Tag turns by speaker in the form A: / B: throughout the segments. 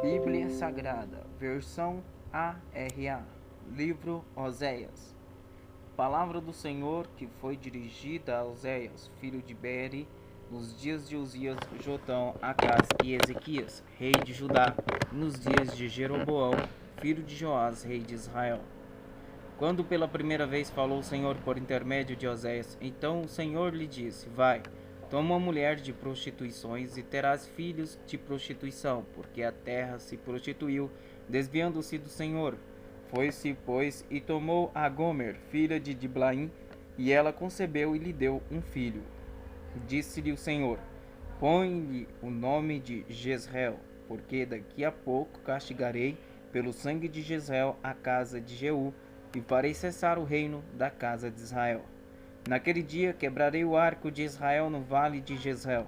A: Bíblia Sagrada, versão ARA, livro Oséias. Palavra do Senhor que foi dirigida a Oséias, filho de Beeri, nos dias de Uzias, Jotão, Acás e Ezequias, rei de Judá, nos dias de Jeroboão, filho de Joás, rei de Israel. Quando pela primeira vez falou o Senhor por intermédio de Oséias, então o Senhor lhe disse: Vai, toma uma mulher de prostituições e terás filhos de prostituição, porque a terra se prostituiu, desviando-se do Senhor. Foi-se, pois, e tomou a Gomer, filha de Diblaim, e ela concebeu e lhe deu um filho. Disse-lhe o Senhor: Põe-lhe o nome de Jezreel, porque daqui a pouco castigarei pelo sangue de Jezreel a casa de Jeú, e farei cessar o reino da casa de Israel. Naquele dia quebrarei o arco de Israel no vale de Jezreel.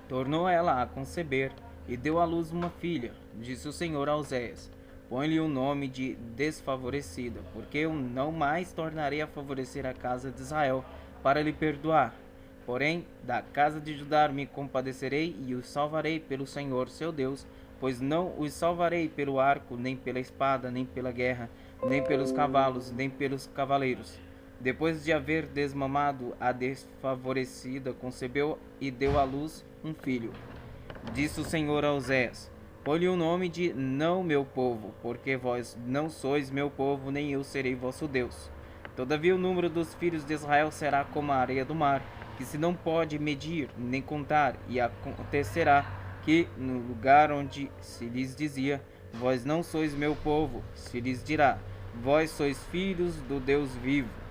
A: Tornou ela a conceber e deu à luz uma filha. Disse o Senhor a Oséias: Põe-lhe o nome de desfavorecida, porque eu não mais tornarei a favorecer a casa de Israel para lhe perdoar. Porém, da casa de Judá me compadecerei e os salvarei pelo Senhor seu Deus, pois não os salvarei pelo arco, nem pela espada, nem pela guerra, nem pelos cavalos, nem pelos cavaleiros. Depois de haver desmamado a desfavorecida, concebeu e deu à luz um filho. Disse o Senhor a Oséias: Põe-lhe o nome de não meu povo, porque vós não sois meu povo, nem eu serei vosso Deus. Todavia o número dos filhos de Israel será como a areia do mar, que se não pode medir nem contar, e acontecerá que no lugar onde se lhes dizia: Vós não sois meu povo, se lhes dirá: Vós sois filhos do Deus vivo.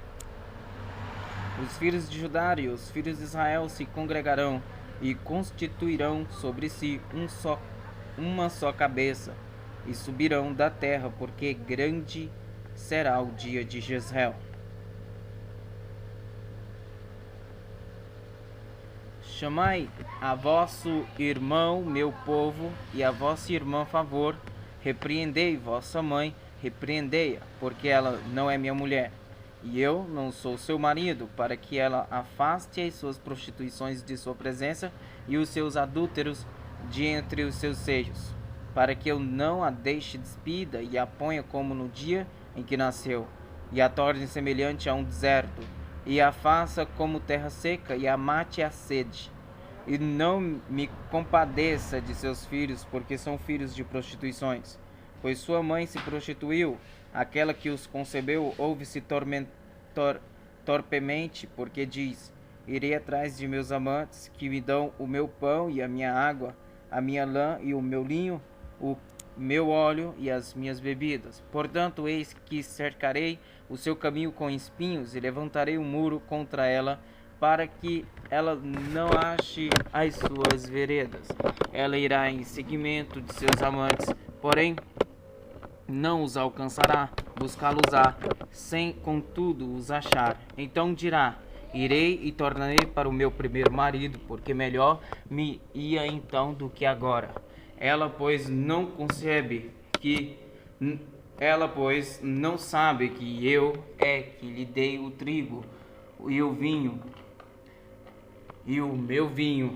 A: Os filhos de Judá e os filhos de Israel se congregarão e constituirão sobre si uma só cabeça, e subirão da terra, porque grande será o dia de Jezreel. Chamai a vosso irmão, meu povo, e a vossa irmã favor, repreendei vossa mãe, repreendei-a, porque ela não é minha mulher, e eu não sou seu marido, para que ela afaste as suas prostituições de sua presença e os seus adúlteros de entre os seus seios, para que eu não a deixe despida e a ponha como no dia em que nasceu, e a torne semelhante a um deserto, e a faça como terra seca, e a mate a sede. E não me compadeça de seus filhos, porque são filhos de prostituições. Pois sua mãe se prostituiu, aquela que os concebeu ouve-se torpemente, porque diz: Irei atrás de meus amantes, que me dão o meu pão e a minha água, a minha lã e o meu linho, o meu óleo e as minhas bebidas. Portanto, eis que cercarei o seu caminho com espinhos e levantarei um muro contra ela, para que ela não ache as suas veredas. Ela irá em seguimento de seus amantes, porém não os alcançará, buscá-los-á, sem contudo os achar. Então dirá: Irei e tornarei para o meu primeiro marido, porque melhor me ia então do que agora. Ela, pois, não concebe que... Ela, pois, não sabe que eu é que lhe dei o trigo e o vinho, e o meu vinho.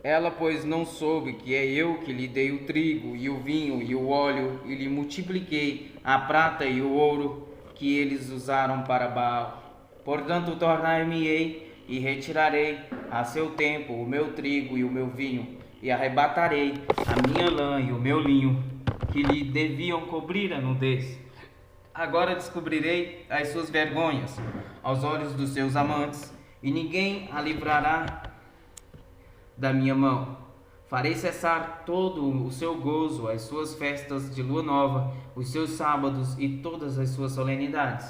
A: Ela, pois, não soube que é eu que lhe dei o trigo e o vinho e o óleo, e lhe multipliquei a prata e o ouro que eles usaram para Baal. Portanto, tornar-me-ei e retirarei a seu tempo o meu trigo e o meu vinho, e arrebatarei a minha lã e o meu linho, que lhe deviam cobrir a nudez. Agora descobrirei as suas vergonhas aos olhos dos seus amantes, e ninguém a livrará da minha mão. Farei cessar todo o seu gozo, as suas festas de lua nova, os seus sábados e todas as suas solenidades.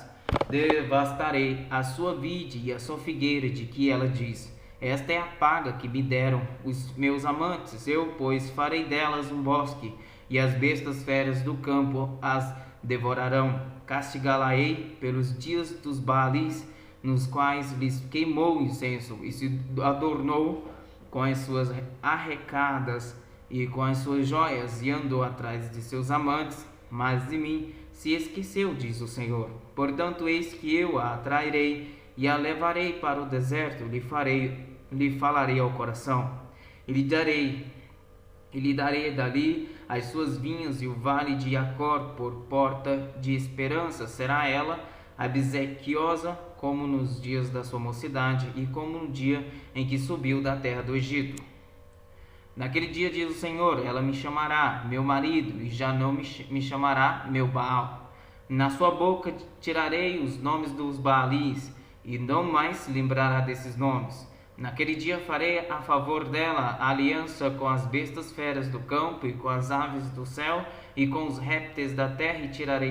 A: Devastarei a sua vide e a sua figueira, de que ela diz: Esta é a paga que me deram os meus amantes. Eu, pois, farei delas um bosque, e as bestas feras do campo as devorarão. Castigá-la-ei pelos dias dos Baalis, nos quais lhes queimou incenso e se adornou com as suas arrecadas e com as suas joias, e andou atrás de seus amantes, mas de mim se esqueceu, diz o Senhor. Portanto, eis que eu a atrairei e a levarei para o deserto, lhe farei lhe falarei ao coração, e lhe darei dali as suas vinhas, e o vale de Acor por porta de esperança. Será ela obsequiosa como nos dias da sua mocidade, e como no dia em que subiu da terra do Egito. Naquele dia, diz o Senhor, ela me chamará meu marido, e já não me chamará meu Baal. Na sua boca tirarei os nomes dos Baalis, e não mais se lembrará desses nomes. Naquele dia farei a favor dela a aliança com as bestas feras do campo, e com as aves do céu, e com os répteis da terra, e tirarei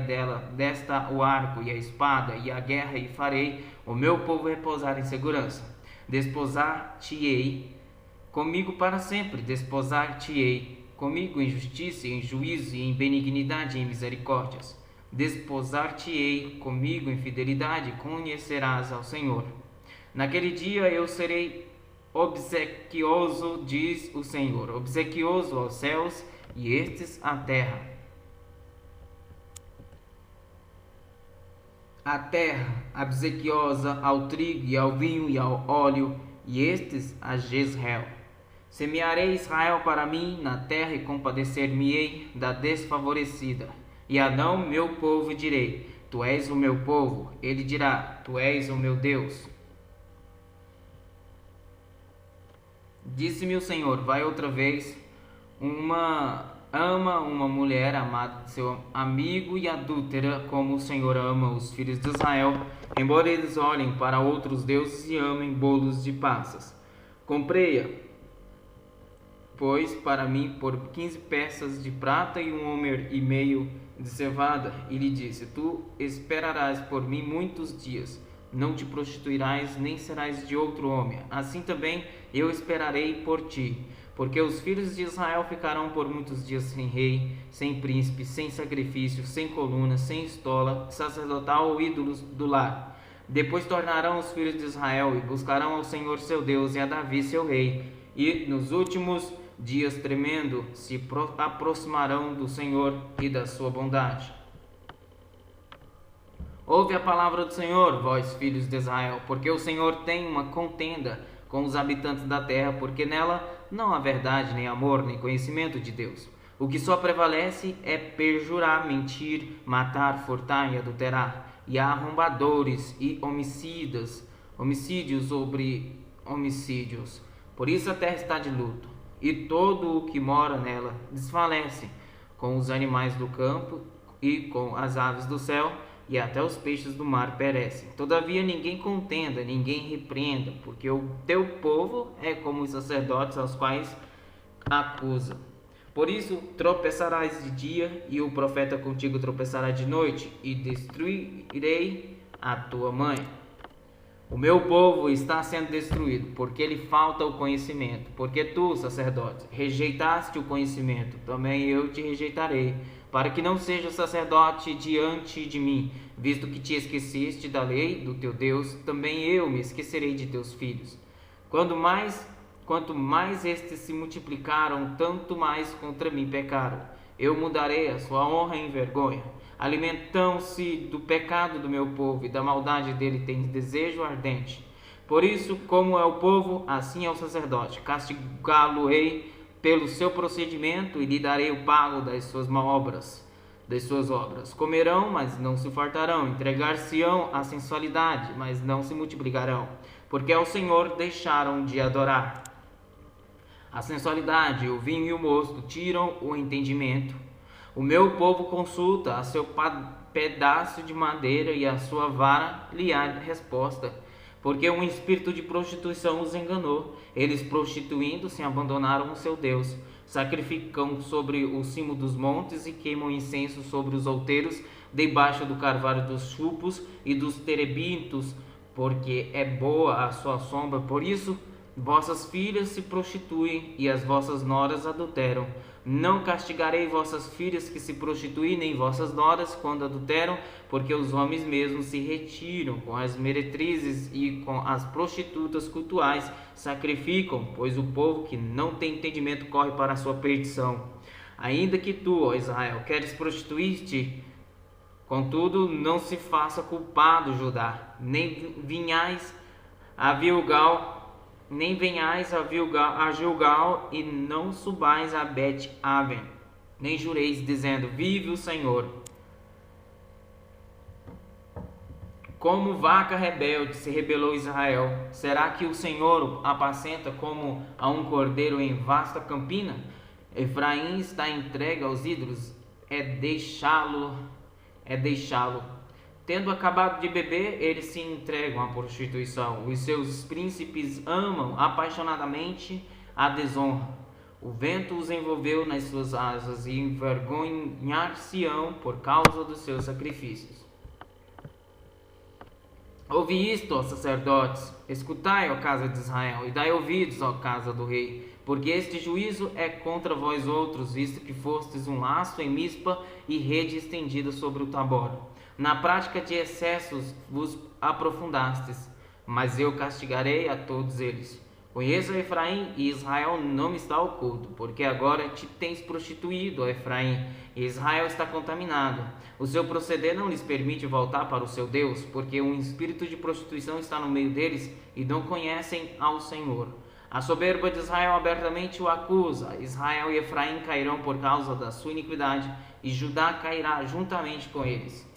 A: desta o arco e a espada e a guerra, e farei o meu povo repousar em segurança. Desposar-te-ei comigo para sempre, desposar-te-ei comigo em justiça, em juízo, e em benignidade e em misericórdias. Desposar-te-ei comigo em fidelidade, conhecerás ao Senhor. Naquele dia eu serei obsequioso, diz o Senhor, obsequioso aos céus e estes à terra. A terra obsequiosa ao trigo e ao vinho e ao óleo, e estes a Jezreel. Semearei Israel para mim na terra, e compadecer-me-ei da desfavorecida. E a Adão, meu povo, direi, tu és o meu povo. Ele dirá, tu és o meu Deus. Disse-me o Senhor, vai outra vez, ama uma mulher amada de seu amigo e adúltera, como o Senhor ama os filhos de Israel, embora eles olhem para outros deuses e amem bolos de passas. Comprei-a, pois, para mim por 15 peças de prata e 1 homer e meio de cevada, e lhe disse, tu esperarás por mim muitos dias, não te prostituirás, nem serás de outro homem. Assim também eu esperarei por ti, porque os filhos de Israel ficarão por muitos dias sem rei, sem príncipe, sem sacrifício, sem coluna, sem estola sacerdotal ou ídolos do lar. Depois tornarão os filhos de Israel e buscarão ao Senhor seu Deus e a Davi seu rei, e nos últimos dias tremendo se aproximarão do Senhor e da sua bondade. Ouve a palavra do Senhor, vós filhos de Israel, porque o Senhor tem uma contenda com os habitantes da terra, porque nela não há verdade, nem amor, nem conhecimento de Deus. O que só prevalece é perjurar, mentir, matar, furtar e adulterar, e há arrombadores e homicídios sobre homicídios. Por isso a terra está de luto, e todo o que mora nela desfalece, com os animais do campo e com as aves do céu, e até os peixes do mar perecem. Todavia ninguém contenda, ninguém repreenda, porque o teu povo é como os sacerdotes aos quais acusa. Por isso tropeçarás de dia, e o profeta contigo tropeçará de noite, e destruirei a tua mãe. O meu povo está sendo destruído, porque lhe falta o conhecimento. Porque tu, sacerdote, rejeitaste o conhecimento, também eu te rejeitarei, para que não seja sacerdote diante de mim, visto que te esqueceste da lei do teu Deus, também eu me esquecerei de teus filhos. Quanto mais estes se multiplicaram, tanto mais contra mim pecaram. Eu mudarei a sua honra em vergonha. Alimentam-se do pecado do meu povo, e da maldade dele tem desejo ardente. Por isso, como é o povo, assim é o sacerdote. Castigá-lo-ei pelo seu procedimento, e lhe darei o pago das suas obras. Comerão, mas não se fartarão, entregar-se-ão à sensualidade, mas não se multiplicarão, porque ao Senhor deixaram de adorar. A sensualidade, o vinho e o mosto tiram o entendimento. O meu povo consulta a seu pedaço de madeira, e a sua vara lhe há resposta. Porque um espírito de prostituição os enganou. Eles, prostituindo-se, abandonaram o seu Deus. Sacrificam sobre o cimo dos montes, e queimam incenso sobre os outeiros, debaixo do carvalho dos chupos e dos terebintos, porque é boa a sua sombra. Por isso vossas filhas se prostituem, e as vossas noras adulteram. Não castigarei vossas filhas que se prostituem, nem vossas noras quando adulteram, porque os homens mesmos se retiram com as meretrizes e com as prostitutas cultuais sacrificam, pois o povo que não tem entendimento corre para a sua perdição. Ainda que tu, ó Israel, queres prostituir-te, contudo não se faça culpado, Judá, nem vinhais a Gilgal nem venhais a Gilgal, e não subais a Bet-Aven, nem jureis, dizendo: vive o Senhor. Como vaca rebelde se rebelou Israel. Será que o Senhor apacenta como a um cordeiro em vasta campina? Efraim está entregue aos ídolos, é deixá-lo. Tendo acabado de beber, eles se entregam à prostituição. Os seus príncipes amam apaixonadamente a desonra. O vento os envolveu nas suas asas e envergonhar-se-ão por causa dos seus sacrifícios. Ouvi isto, ó sacerdotes, escutai, ó casa de Israel, e dai ouvidos, ó casa do rei, porque este juízo é contra vós outros, visto que fostes um laço em Mispa e rede estendida sobre o Tabor. Na prática de excessos vos aprofundastes, mas eu castigarei a todos eles. Conheço Efraim, e Israel não me está oculto, porque agora te tens prostituído, ó Efraim, e Israel está contaminado. O seu proceder não lhes permite voltar para o seu Deus, porque um espírito de prostituição está no meio deles e não conhecem ao Senhor. A soberba de Israel abertamente o acusa. Israel e Efraim cairão por causa da sua iniquidade, e Judá cairá juntamente com eles.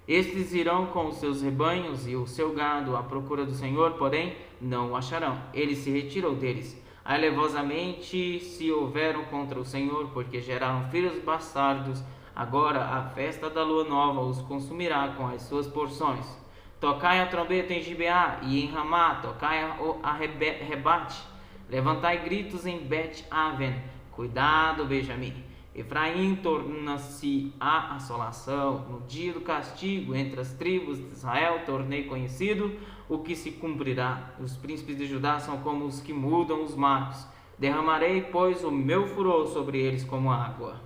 A: Estes irão com os seus rebanhos e o seu gado à procura do Senhor, porém não o acharão. Ele se retirou deles. Alevosamente se houveram contra o Senhor, porque geraram filhos bastardos. Agora a festa da lua nova os consumirá com as suas porções. Tocai a trombeta em Gibeá e em Ramá, tocai a rebate. Levantai gritos em Bet-Aven. Cuidado, Benjamim. Efraim torna-se a assolação. No dia do castigo entre as tribos de Israel tornei conhecido o que se cumprirá. Os príncipes de Judá são como os que mudam os marcos. Derramarei, pois, o meu furor sobre eles como água.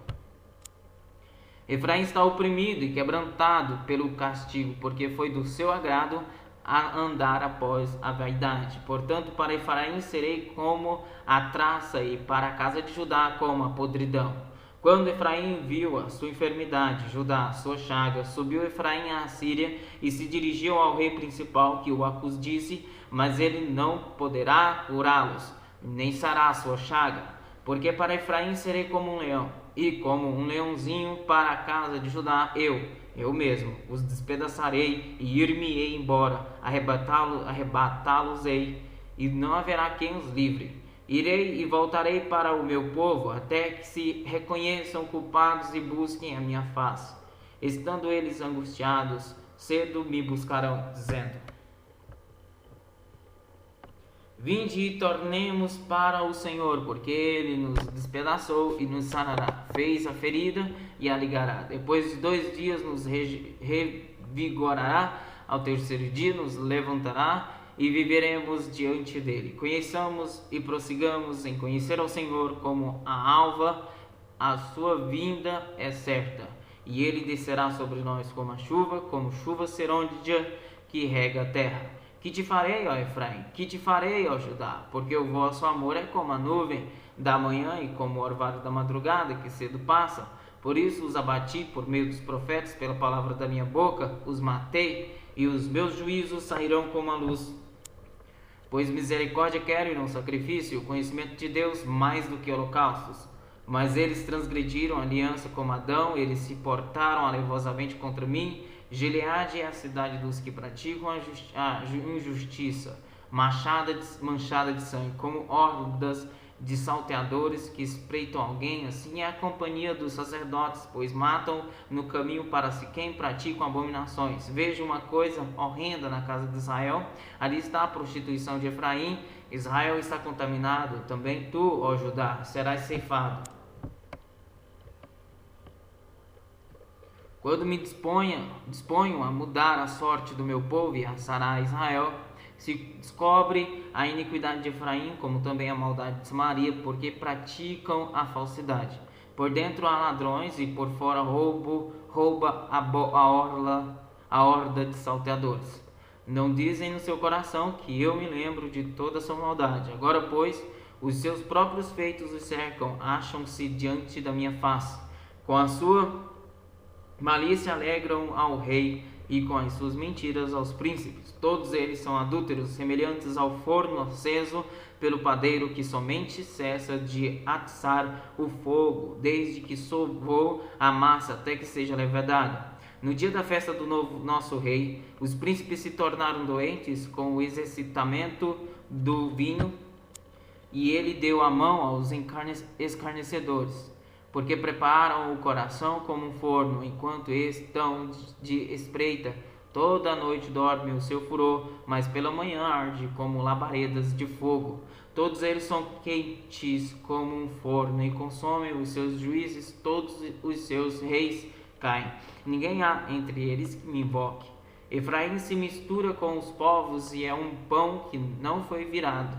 A: Efraim está oprimido e quebrantado pelo castigo, porque foi do seu agrado a andar após a vaidade. Portanto, para Efraim serei como a traça, e para a casa de Judá como a podridão. Quando Efraim viu a sua enfermidade, Judá a sua chaga, subiu Efraim à Assíria e se dirigiu ao rei principal, que o acusdisse, mas ele não poderá curá-los, nem sará a sua chaga, porque para Efraim serei como um leão, e como um leãozinho para a casa de Judá, eu mesmo os despedaçarei e ir-me-ei embora, arrebatá-los-ei, e não haverá quem os livre. Irei e voltarei para o meu povo, até que se reconheçam culpados e busquem a minha face. Estando eles angustiados, cedo me buscarão, dizendo: vinde e tornemos para o Senhor, porque Ele nos despedaçou e nos sarará. Fez a ferida e a ligará. Depois de 2 dias nos revigorará. Ao terceiro dia nos levantará e viveremos diante dele. Conheçamos e prossigamos em conhecer ao Senhor como a alva. A sua vinda é certa, e ele descerá sobre nós como chuva serôdia que rega a terra. Que te farei, ó Efraim? Que te farei, ó Judá? Porque o vosso amor é como a nuvem da manhã e como o orvalho da madrugada que cedo passa. Por isso os abati por meio dos profetas, pela palavra da minha boca os matei, e os meus juízos sairão como a luz. Pois misericórdia quero e não sacrifício, o conhecimento de Deus mais do que holocaustos. Mas eles transgrediram a aliança como Adão, eles se portaram alevosamente contra mim. Gileade é a cidade dos que praticam a injustiça, manchada de sangue, como hordas de salteadores que espreitam alguém. Assim é a companhia dos sacerdotes, pois matam no caminho para Siquém, praticam abominações. Vejo uma coisa horrenda na casa de Israel, ali está a prostituição de Efraim. Israel está contaminado, também tu, ó Judá, serás ceifado. Quando me disponho a mudar a sorte do meu povo e a sarar Israel, se descobre a iniquidade de Efraim, como também a maldade de Samaria, porque praticam a falsidade. Por dentro há ladrões e por fora rouba a horda de salteadores. Não dizem no seu coração que eu me lembro de toda a sua maldade. Agora, pois, os seus próprios feitos os cercam, acham-se diante da minha face. Com a sua malícia alegram ao rei e com as suas mentiras aos príncipes. Todos eles são adúlteros, semelhantes ao forno aceso pelo padeiro, que somente cessa de atiçar o fogo, desde que sovou a massa até que seja levedada. No dia da festa do nosso rei, os príncipes se tornaram doentes com o exercitamento do vinho, e ele deu a mão aos escarnecedores, porque preparam o coração como um forno, enquanto estão de espreita. Toda a noite dorme o seu furor, mas pela manhã arde como labaredas de fogo. Todos eles são quentes como um forno e consomem os seus juízes, todos os seus reis caem. Ninguém há entre eles que me invoque. Efraim se mistura com os povos e é um pão que não foi virado.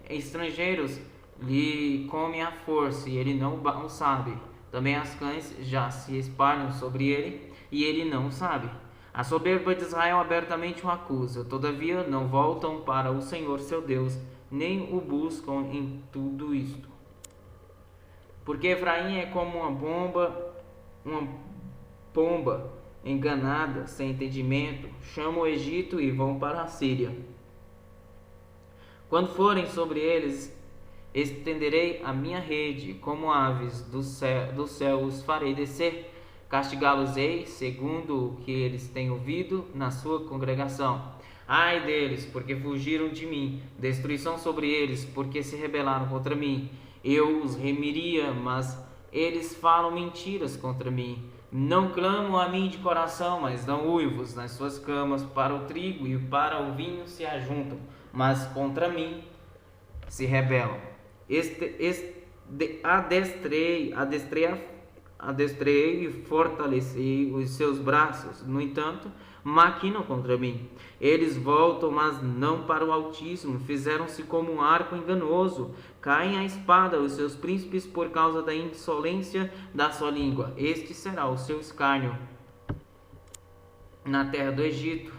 A: Estrangeiros lhe comem à força e ele não o sabe. Também as cães já se espalham sobre ele e ele não o sabe. A soberba de Israel abertamente o acusa, todavia não voltam para o Senhor seu Deus, nem o buscam em tudo isto. Porque Efraim é como uma pomba enganada, sem entendimento, chamam o Egito e vão para a Síria. Quando forem sobre eles, estenderei a minha rede, como aves do céu os farei descer. Castigá-los-ei segundo o que eles têm ouvido na sua congregação. Ai deles, porque fugiram de mim. Destruição sobre eles, porque se rebelaram contra mim. Eu os remiria, mas eles falam mentiras contra mim. Não clamam a mim de coração, mas dão uivos nas suas camas. Para o trigo e para o vinho se ajuntam, mas contra mim se rebelam. Adestrei e fortaleci os seus braços, no entanto, maquinam contra mim. Eles voltam, mas não para o Altíssimo, fizeram-se como um arco enganoso. Caem a espada os seus príncipes por causa da insolência da sua língua. Este será o seu escárnio na terra do Egito.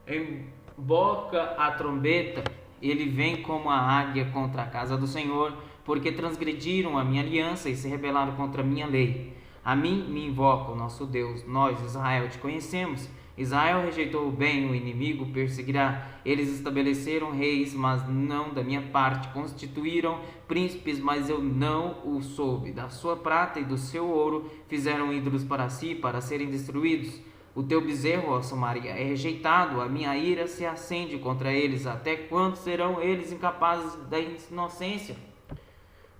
A: Emboca a trombeta, ele vem como a águia contra a casa do Senhor, porque transgrediram a minha aliança e se rebelaram contra a minha lei. A mim me invoca o nosso Deus. Nós, Israel, te conhecemos. Israel rejeitou o bem, o inimigo perseguirá. Eles estabeleceram reis, mas não da minha parte. Constituíram príncipes, mas eu não o soube. Da sua prata e do seu ouro fizeram ídolos para si, para serem destruídos. O teu bezerro, ó Samaria, é rejeitado. A minha ira se acende contra eles. Até quando serão eles incapazes da inocência?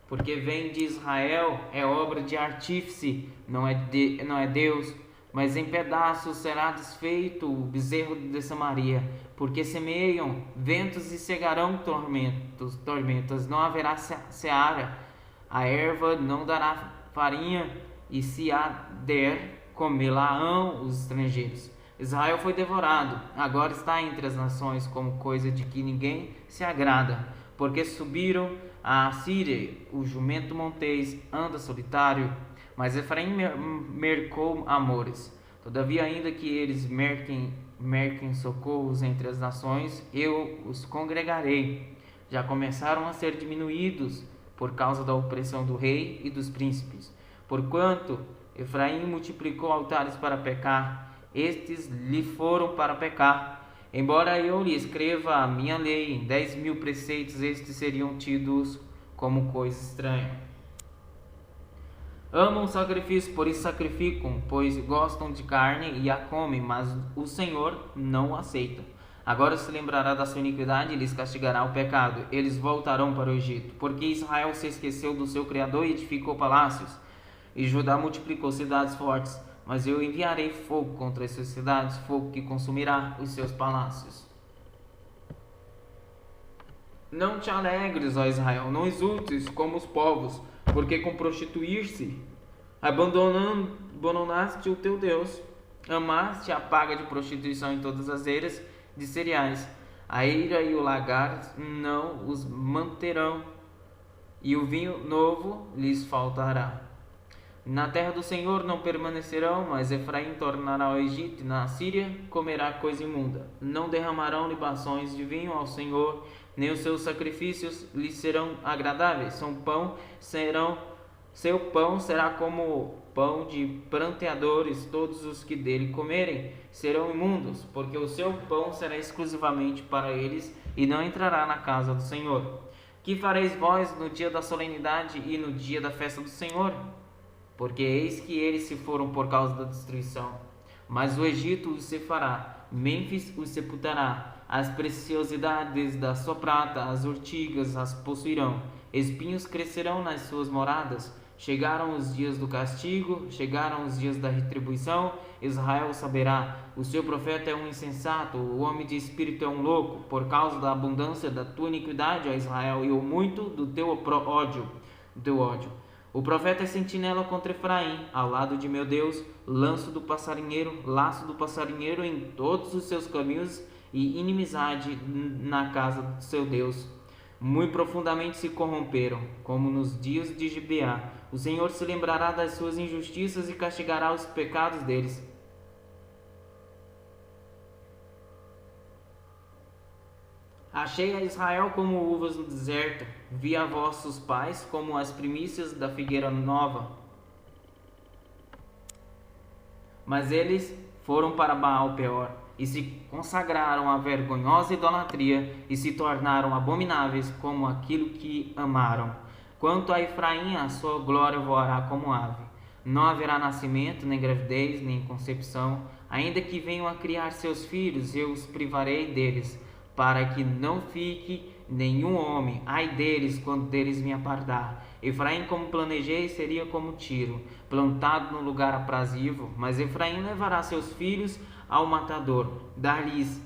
A: Porque vem de Israel, é obra de artífice, não é Deus, mas em pedaços será desfeito o bezerro de Samaria, porque semeiam ventos e cegarão tormentas, não haverá seara, a erva não dará farinha, e se a der, comê-la-ão os estrangeiros. Israel foi devorado, agora está entre as nações como coisa de que ninguém se agrada, porque subiram a Síria, o jumento montês anda solitário, mas Efraim mercou amores. Todavia, ainda que eles merquem socorros entre as nações, eu os congregarei. Já começaram a ser diminuídos por causa da opressão do rei e dos príncipes. Porquanto Efraim multiplicou altares para pecar, estes lhe foram para pecar. Embora eu lhe escreva a minha lei em 10.000 preceitos, estes seriam tidos como coisa estranha. Amam o sacrifício, por isso sacrificam, pois gostam de carne e a comem, mas o Senhor não o aceita. Agora se lembrará da sua iniquidade e lhes castigará o pecado. Eles voltarão para o Egito, porque Israel se esqueceu do seu Criador e edificou palácios, e Judá multiplicou cidades fortes. Mas eu enviarei fogo contra essas cidades, fogo que consumirá os seus palácios. Não te alegres, ó Israel, não exultes como os povos, porque com prostituir-se abandonaste o teu Deus. Amaste a paga de prostituição em todas as eiras de cereais. A eira e o lagar não os manterão, e o vinho novo lhes faltará. Na terra do Senhor não permanecerão, mas Efraim tornará ao Egito, e na Síria comerá coisa imunda. Não derramarão libações de vinho ao Senhor, nem os seus sacrifícios lhes serão agradáveis. Seu pão será como pão de pranteadores, todos os que dele comerem serão imundos, porque o seu pão será exclusivamente para eles e não entrará na casa do Senhor. Que fareis vós no dia da solenidade e no dia da festa do Senhor? Porque eis que eles se foram por causa da destruição. Mas o Egito os cefará, Mênfis os sepultará, as preciosidades da sua prata, as urtigas as possuirão, espinhos crescerão nas suas moradas. Chegaram os dias do castigo, chegaram os dias da retribuição. Israel saberá, o seu profeta é um insensato, o homem de espírito é um louco, por causa da abundância da tua iniquidade, ó Israel, e o muito do teu ódio. O profeta é sentinela contra Efraim, ao lado de meu Deus, laço do passarinheiro em todos os seus caminhos e inimizade na casa do seu Deus. Muito profundamente se corromperam, como nos dias de Gibeá. O Senhor se lembrará das suas injustiças e castigará os pecados deles. Achei a Israel como uvas no deserto, vi a vossos pais como as primícias da figueira nova. Mas eles foram para Baal-peor e se consagraram à vergonhosa idolatria e se tornaram abomináveis como aquilo que amaram. Quanto a Efraim, a sua glória voará como ave. Não haverá nascimento, nem gravidez, nem concepção. Ainda que venham a criar seus filhos, eu os privarei deles, para que não fique nenhum homem. Ai deles, quando deles me apartar. Efraim, como planejei, seria como Tiro, plantado no lugar aprazível. Mas Efraim levará seus filhos ao matador. Dar-lhes,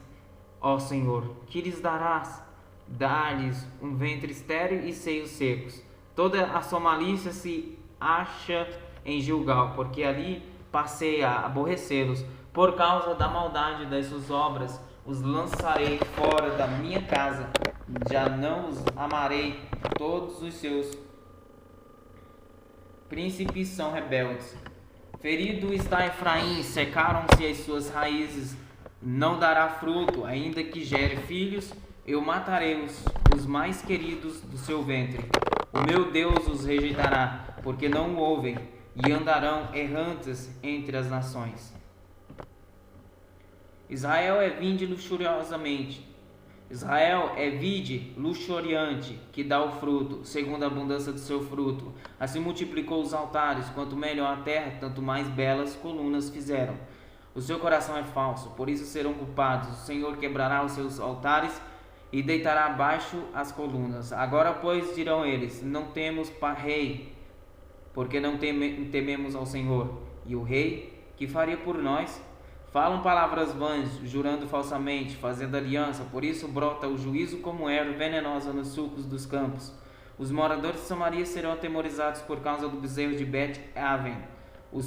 A: ó Senhor, que lhes darás? Dar-lhes um ventre estéril e seios secos. Toda a sua malícia se acha em Gilgal, porque ali passei a aborrecê-los. Por causa da maldade das suas obras, os lançarei fora da minha casa. Já não os amarei. Todos os seus príncipes são rebeldes. Ferido está Efraim, secaram-se as suas raízes. Não dará fruto, ainda que gere filhos. Eu matarei os mais queridos do seu ventre. O meu Deus os rejeitará, porque não o ouvem, e andarão errantes entre as nações. Israel é vinde luxuriosamente. Israel é vide luxuriante, que dá o fruto, segundo a abundância do seu fruto. Assim multiplicou os altares, quanto melhor a terra, tanto mais belas colunas fizeram. O seu coração é falso, por isso serão culpados. O Senhor quebrará os seus altares e deitará abaixo as colunas. Agora, pois, dirão eles: não temos rei, porque não tememos ao Senhor. E o rei, que faria por nós? Falam palavras vãs, jurando falsamente, fazendo aliança. Por isso brota o juízo como erva venenosa nos sulcos dos campos. Os moradores de Samaria serão atemorizados por causa do bezerro de Bet-Aven. O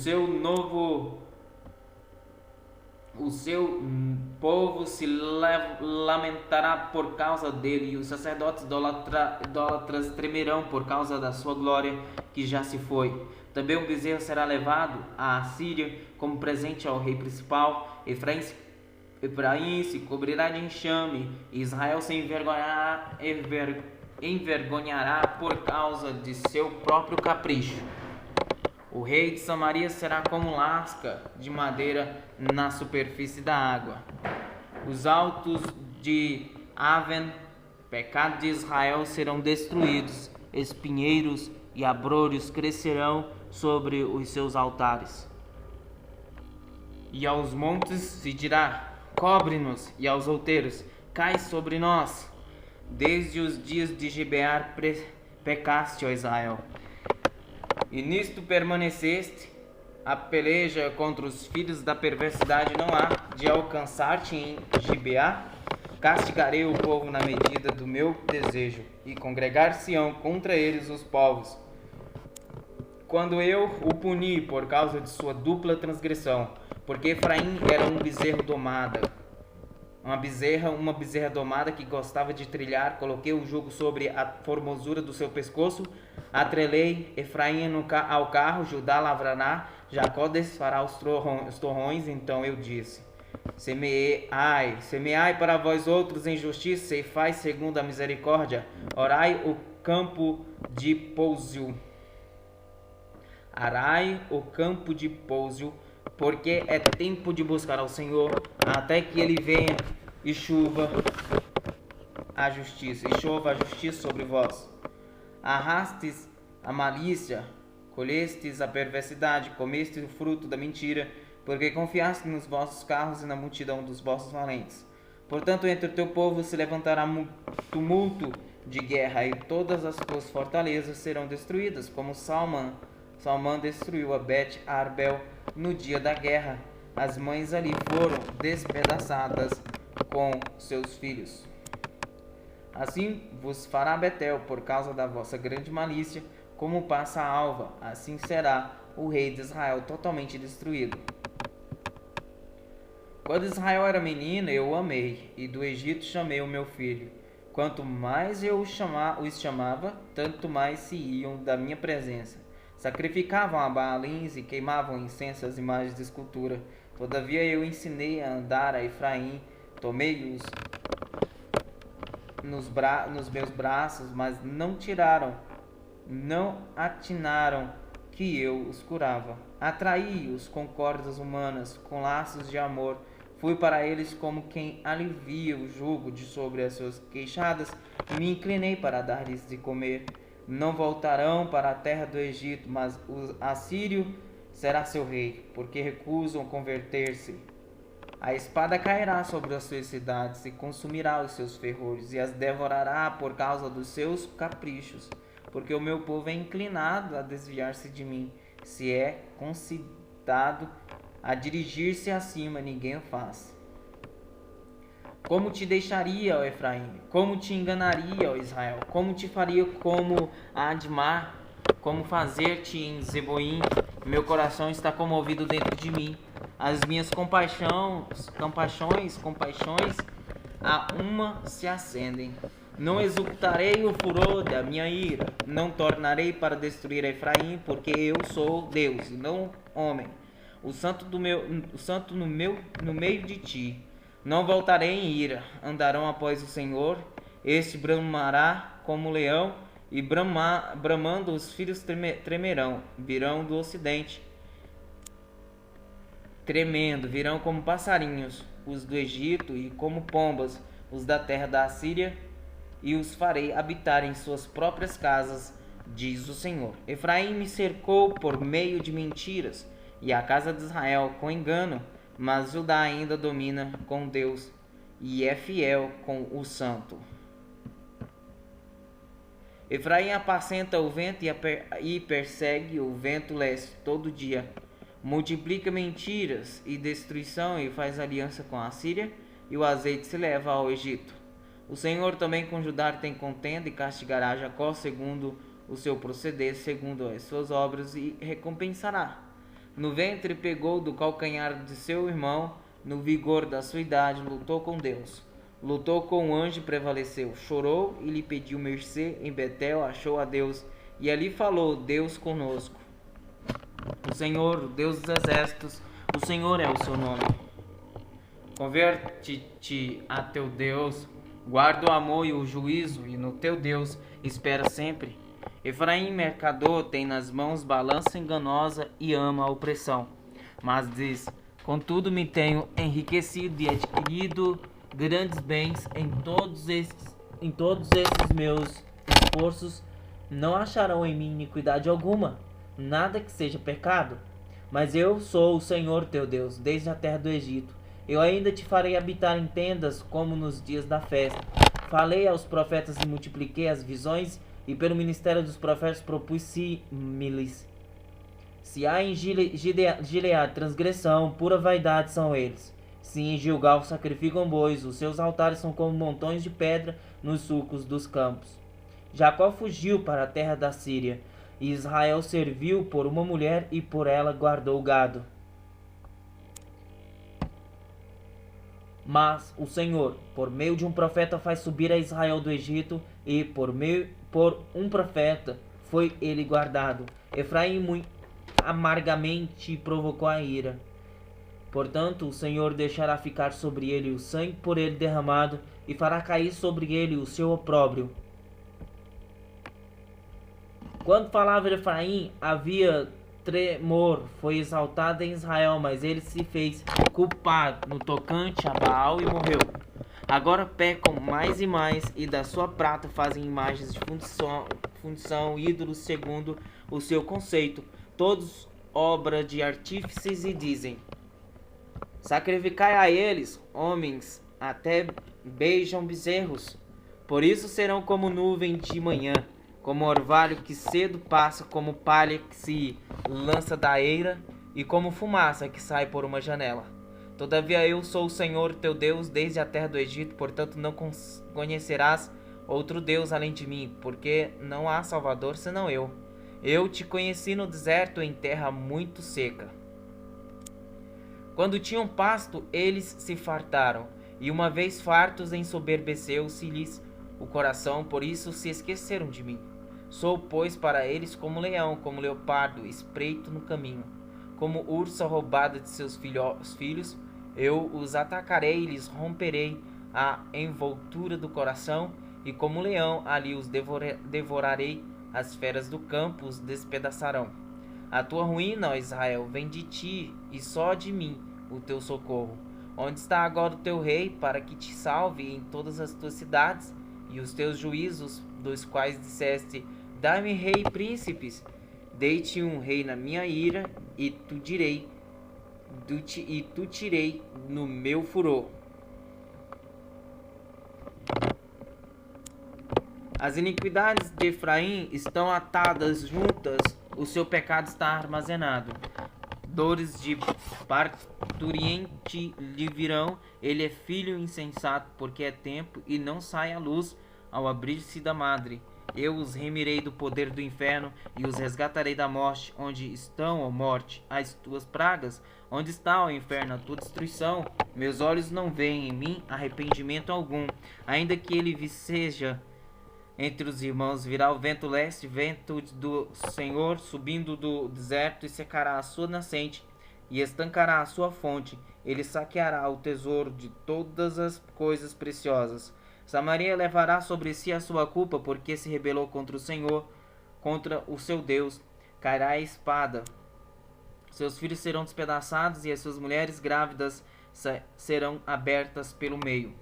A: seu povo se lamentará por causa dele, e os sacerdotes idólatras tremerão por causa da sua glória que já se foi. Também um bezerro será levado à Assíria como presente ao rei principal. Efraim se cobrirá de enxame, e Israel se envergonhará por causa de seu próprio capricho. O rei de Samaria será como lasca de madeira na superfície da água. Os altos de Aven, pecado de Israel, serão destruídos. Espinheiros e abrolhos crescerão sobre os seus altares. E aos montes se dirá: cobre-nos, e aos outeiros: cai sobre nós. Desde os dias de Gibear pecaste, ó Israel, e nisto permaneceste. A peleja contra os filhos da perversidade não há de alcançar-te em Gibeá. Castigarei o povo na medida do meu desejo, e congregar-se-ão contra eles os povos, quando eu o puni por causa de sua dupla transgressão. Porque Efraim era um bezerro domada, uma bezerra domada que gostava de trilhar. Coloquei o jugo sobre a formosura do seu pescoço. Atrelei Efraim ao carro, Judá lavrará, Jacó desfará os torrões. Então eu disse: semeai para vós outros em justiça, ceifai segundo a misericórdia, orai o campo de Pousio. Arai o campo de pouso, porque é tempo de buscar ao Senhor, até que ele venha e chova a justiça sobre vós. Arrastes a malícia, colhestes a perversidade, comestes o fruto da mentira, porque confiaste nos vossos carros e na multidão dos vossos valentes. Portanto, entre o teu povo se levantará tumulto de guerra, e todas as tuas fortalezas serão destruídas, como Salmã destruiu a Bet-Arbel no dia da guerra. As mães ali foram despedaçadas com seus filhos. Assim vos fará Betel por causa da vossa grande malícia, como passa a alva, assim será o rei de Israel totalmente destruído. Quando Israel era menino, eu o amei, e do Egito chamei o meu filho. Quanto mais eu os chamava, tanto mais se iam da minha presença. Sacrificavam a Baalins e queimavam incenso às imagens de escultura. Todavia eu ensinei a andar a Efraim, tomei-os nos meus braços, mas não atinaram que eu os curava. Atraí-os com cordas humanas, com laços de amor. Fui para eles como quem alivia o jugo de sobre as suas queixadas, e me inclinei para dar-lhes de comer. Não voltarão para a terra do Egito, mas o assírio será seu rei, porque recusam converter-se. A espada cairá sobre as suas cidades e consumirá os seus ferrolhos, e as devorará por causa dos seus caprichos, porque o meu povo é inclinado a desviar-se de mim. Se é concitado a dirigir-se acima, ninguém o faz. Como te deixaria, ó Efraim? Como te enganaria, ó Israel? Como te faria como a Admar? Como fazer-te em Zeboim? Meu coração está comovido dentro de mim. As minhas compaixões a uma se acendem. Não exultarei o furor da minha ira. Não tornarei para destruir Efraim, porque eu sou Deus e não homem. O santo no meio de ti. Não voltarei em ira. Andarão após o Senhor. Este bramará como leão, e bramando os filhos tremerão. Virão do ocidente, tremendo, virão como passarinhos, os do Egito, e como pombas, os da terra da Assíria, e os farei habitar em suas próprias casas, diz o Senhor. Efraim me cercou por meio de mentiras, e a casa de Israel com engano, mas Judá ainda domina com Deus, e é fiel com o Santo. Efraim apacenta o vento e persegue o vento leste todo dia. Multiplica mentiras e destruição, e faz aliança com a Síria, e o azeite se leva ao Egito. O Senhor também com Judá tem contenda, e castigará Jacó segundo o seu proceder, segundo as suas obras, e recompensará. No ventre pegou do calcanhar de seu irmão, no vigor da sua idade lutou com Deus. Lutou com o anjo e prevaleceu. Chorou e lhe pediu mercê. Em Betel achou a Deus, e ali falou: Deus conosco. O Senhor, o Deus dos exércitos, o Senhor é o seu nome. Converte-te a teu Deus, guarda o amor e o juízo, e no teu Deus espera sempre. Efraim, mercador, tem nas mãos balança enganosa e ama a opressão. Mas diz: contudo me tenho enriquecido e adquirido grandes bens. Em todos esses meus esforços não acharão em mim iniquidade alguma, nada que seja pecado. Mas eu sou o Senhor teu Deus, desde a terra do Egito. Eu ainda te farei habitar em tendas, como nos dias da festa. Falei aos profetas e multipliquei as visões, e pelo ministério dos profetas propus-me-lhes. Se há em Gileade transgressão, pura vaidade são eles. Se em Gilgal sacrificam bois, os seus altares são como montões de pedra nos sulcos dos campos. Jacó fugiu para a terra da Síria, e Israel serviu por uma mulher, e por ela guardou o gado. Mas o Senhor, por meio de um profeta, faz subir a Israel do Egito, e por um profeta foi ele guardado. Efraim muito amargamente provocou a ira. Portanto, o Senhor deixará ficar sobre ele o sangue por ele derramado, e fará cair sobre ele o seu opróbrio. Quando falava Efraim, havia
B: tremor foi exaltado em Israel, mas ele se fez culpado no tocante a Baal e morreu. Agora pecam mais e mais, e da sua prata fazem imagens de fundição, ídolos segundo o seu conceito, todos obra de artífices, e dizem: sacrificai a eles, homens, até beijam bezerros. Por isso serão como nuvem de manhã, como orvalho que cedo passa, como palha que se lança da eira, e como fumaça que sai por uma janela. Todavia eu sou o Senhor teu Deus desde a terra do Egito, portanto não conhecerás outro Deus além de mim, porque não há Salvador senão eu. Eu te conheci no deserto, em terra muito seca. Quando tinham pasto, eles se fartaram, e uma vez fartos ensoberbeceu-se-lhes o coração, por isso se esqueceram de mim. Sou, pois, para eles como leão, como leopardo, espreito no caminho, como ursa roubada de seus filhos. Eu os atacarei e lhes romperei a envoltura do coração, e como leão ali os devorarei, as feras do campo os despedaçarão. A tua ruína, ó Israel, vem de ti, e só de mim o teu socorro. Onde está agora o teu rei, para que te salve em todas as tuas cidades? E os teus juízos, dos quais disseste: dá-me rei e príncipes. Dei-te um rei na minha ira, e tu tirei no meu furor. As iniquidades de Efraim estão atadas juntas, o seu pecado está armazenado. Dores de parturiente lhe virão, ele é filho insensato, porque é tempo e não sai à luz ao abrir-se da madre. Eu os remirei do poder do inferno e os resgatarei da morte. Onde estão, ó morte, as tuas pragas? Onde está, ó inferno, a tua destruição? Meus olhos não veem em mim arrependimento algum. Ainda que ele viceja entre os irmãos, virá o vento leste, vento do Senhor, subindo do deserto, e secará a sua nascente, e estancará a sua fonte. Ele saqueará o tesouro de todas as coisas preciosas. Samaria levará sobre si a sua culpa, porque se rebelou contra o Senhor, contra o seu Deus. Cairá a espada. Seus filhos serão despedaçados, e as suas mulheres grávidas serão abertas pelo meio.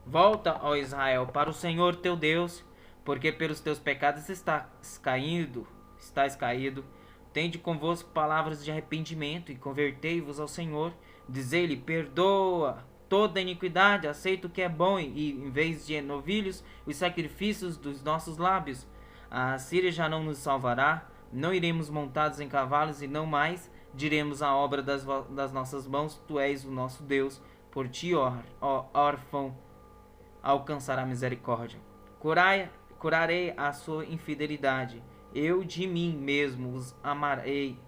B: Volta, ó Israel, para o Senhor teu Deus, porque pelos teus pecados estás caído. Tende convosco palavras de arrependimento, e convertei-vos ao Senhor. Dizei-lhe: perdoa toda a iniquidade, aceita o que é bom, e em vez de novilhos, os sacrifícios dos nossos lábios. A Assíria já não nos salvará, não iremos montados em cavalos, e não mais diremos a obra das nossas mãos: tu és o nosso Deus. Por ti, ó órfão, alcançará misericórdia. Curarei a sua infidelidade. Eu de mim mesmo os amarei,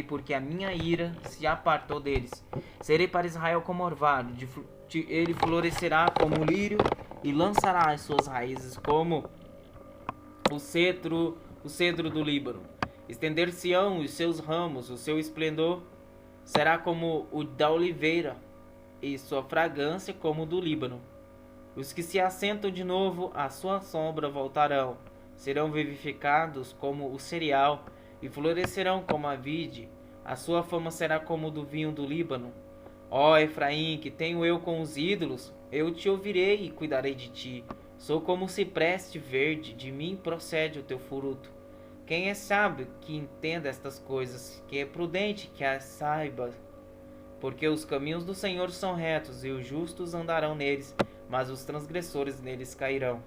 B: porque a minha ira se apartou deles. Serei para Israel como orvalho, ele florescerá como o lírio, e lançará as suas raízes como o cedro do Líbano. Estender-se-ão os seus ramos, o seu esplendor será como o da oliveira, e sua fragrância como o do Líbano. Os que se assentam de novo à sua sombra voltarão, serão vivificados como o cereal, e florescerão como a vide. A sua fama será como o do vinho do Líbano. Ó Efraim, que tenho eu com os ídolos? Eu te ouvirei e cuidarei de ti. Sou como o cipreste verde, de mim procede o teu fruto. Quem é sábio que entenda estas coisas, que é prudente que as saiba? Porque os caminhos do Senhor são retos, e os justos andarão neles, mas os transgressores neles cairão.